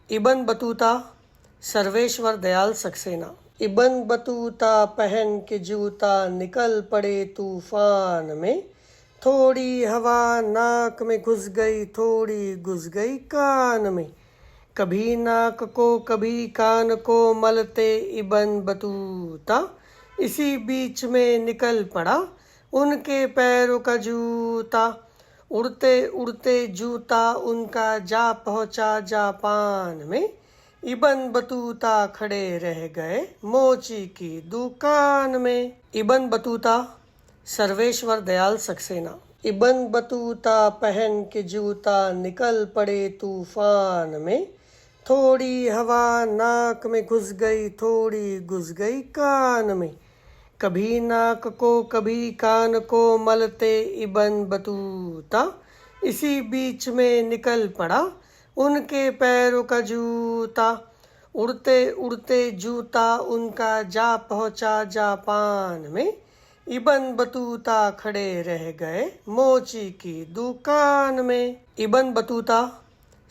Ibn Battuta Sarveshwar Dayal Saxena. Ibn Battuta पहन के जूता निकल पड़े तूफान में, थोड़ी हवा नाक में घुस गई, थोड़ी घुस गई कान में। कभी नाक को कभी कान को मलते इब्न बतूता, इसी बीच में निकल पड़ा उनके पैरों का जूता। उड़ते उड़ते जूता उनका जा पहुंचा जापान में, इब्न बतूता खड़े रह गए मोची की दुकान में। Ibn Battuta Sarveshwar Dayal Saxena. Ibn Battuta पहन के जूता निकल पड़े तूफान में, थोड़ी हवा नाक में घुस गई, थोड़ी घुस गई कान में। कभी नाक को कभी कान को मलते इब्न बतूता, इसी बीच में निकल पड़ा उनके पैरों का जूता। उड़ते उड़ते जूता उनका जा पहुंचा जापान में, इब्न बतूता खड़े रह गए मोची की दुकान में। Ibn Battuta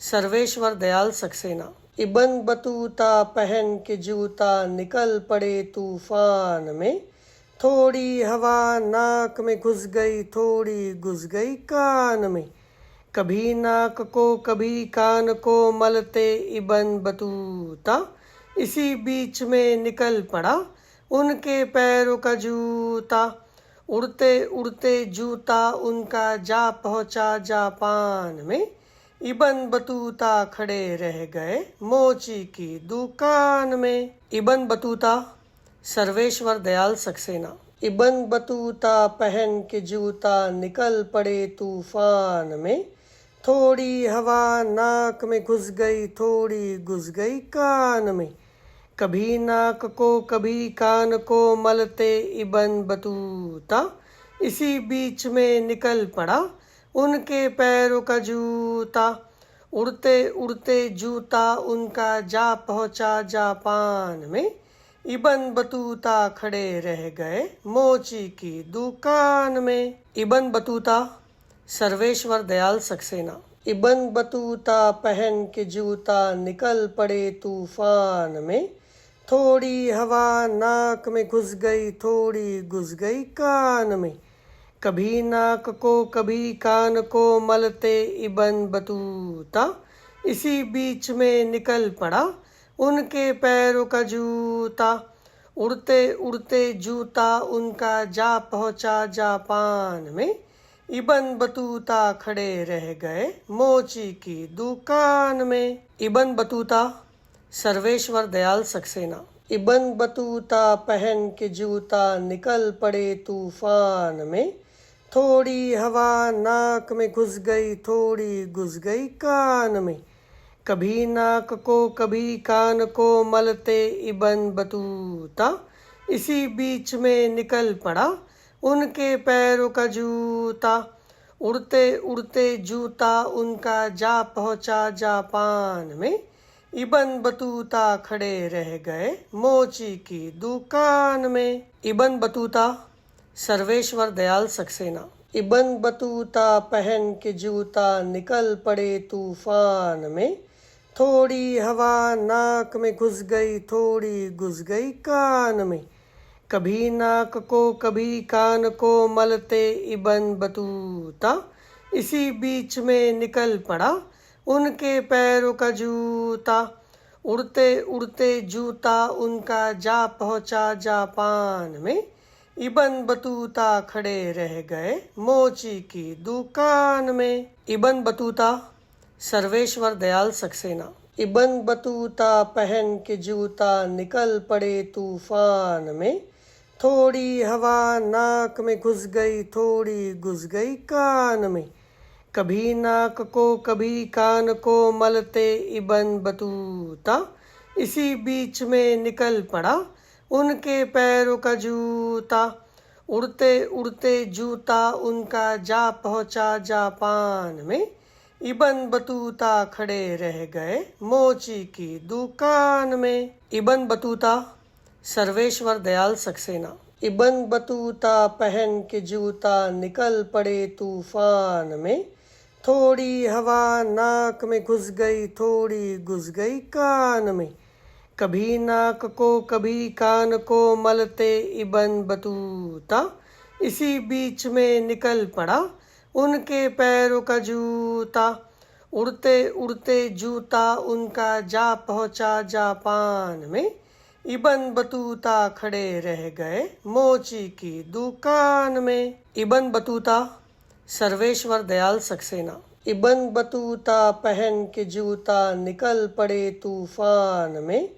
Sarveshwar Dayal Saxena. Ibn Battuta पहन के जूता निकल पड़े तूफान में, थोड़ी हवा नाक में घुस गई, थोड़ी घुस गई कान में। कभी नाक को कभी कान को मलते इब्न बतूता, इसी बीच में निकल पड़ा उनके पैरों का जूता। उड़ते उड़ते जूता उनका जा पहुंचा जापान में, इब्न बतूता खड़े रह गए मोची की दुकान में। Ibn Battuta Sarveshwar Dayal Saxena. Ibn Battuta पहन के जूता निकल पड़े तूफान में, थोड़ी हवा नाक में घुस गई, थोड़ी घुस गई कान में। कभी नाक को कभी कान को मलते इब्न बतूता, इसी बीच में निकल पड़ा उनके पैरों का जूता। उड़ते उड़ते जूता उनका जा पहुंचा जापान में, इब्न बतूता खड़े रह गए मोची की दुकान में। Ibn Battuta Sarveshwar Dayal Saxena. Ibn Battuta पहन के जूता निकल पड़े तूफान में, थोड़ी हवा नाक में घुस गई, थोड़ी घुस गई कान में। कभी नाक को कभी कान को मलते इब्न बतूता, इसी बीच में निकल पड़ा उनके पैरों का जूता। उड़ते उड़ते जूता उनका जा पहुंचा जापान में, इब्न बतूता खड़े रह गए मोची की दुकान में। Ibn Battuta Sarveshwar Dayal Saxena. Ibn Battuta पहन के जूता निकल पड़े तूफान में, थोड़ी हवा नाक में घुस गई, थोड़ी घुस गई कान में। कभी नाक को कभी कान को मलते इब्न बतूता, इसी बीच में निकल पड़ा उनके पैरों का जूता। उड़ते उड़ते जूता उनका जा पहुंचा जापान में, इब्न बतूता खड़े रह गए मोची की दुकान में। Ibn Battuta Sarveshwar Dayal Saxena. Ibn Battuta पहन के जूता निकल पड़े तूफान में, थोड़ी हवा नाक में घुस गई, थोड़ी घुस गई कान में। कभी नाक को कभी कान को मलते इब्न बतूता, इसी बीच में निकल पड़ा उनके पैरों का जूता। उड़ते उड़ते जूता उनका जा पहुंचा जापान में, इब्न बतूता खड़े रह गए मोची की दुकान में। Ibn Battuta Sarveshwar Dayal Saxena. Ibn Battuta पहन के जूता निकल पड़े तूफान में, थोड़ी हवा नाक में घुस गई, थोड़ी घुस गई कान में। कभी नाक को कभी कान को मलते इब्न बतूता, इसी बीच में निकल पड़ा उनके पैरों का जूता। उड़ते उड़ते जूता उनका जा पहुंचा जापान में, इब्न बतूता खड़े रह गए मोची की दुकान में। Ibn Battuta Sarveshwar Dayal Saxena. Ibn Battuta पहन के जूता निकल पड़े तूफान में, थोड़ी हवा नाक में घुस गई, थोड़ी घुस गई कान में। कभी नाक को कभी कान को मलते इबन बतूता, इसी बीच में निकल पड़ा उनके पैरों का जूता। उड़ते उड़ते जूता उनका जा पहुंचा जापान में। इबन बतूता खड़े रह गए मोची की दुकान में। Ibn Battuta Sarveshwar Dayal Saxena. Ibn Battuta पहन के जूता निकल पड़े तूफान में।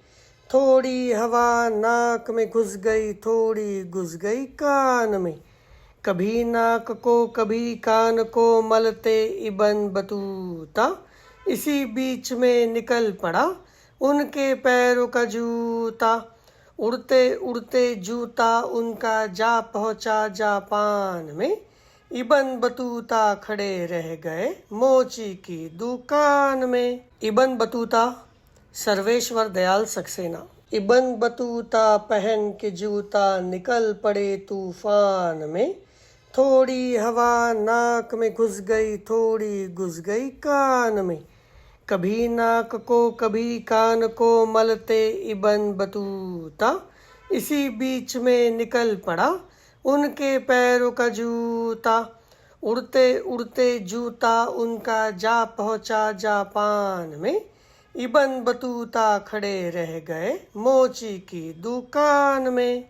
थोड़ी हवा नाक में घुस गई, थोड़ी घुस गई कान में। कभी नाक को कभी कान को मलते इबन बतूता, इसी बीच में निकल पड़ा उनके पैरों का जूता। उड़ते उड़ते जूता उनका जा पहुंचा जापान में। इबन बतूता खड़े रह गए मोची की दुकान में। Ibn Battuta Sarveshwar Dayal Saxena. Ibn Battuta पहन के जूता निकल पड़े तूफान में। थोड़ी हवा नाक में घुस गई, थोड़ी घुस गई कान में। कभी नाक को कभी कान को मलते इबन बतूता, इसी बीच में निकल पड़ा उनके पैरों का जूता। उड़ते उड़ते जूता उनका जा पहुंचा जापान में। इबन बतूता खड़े रह गए मोची की दुकान में।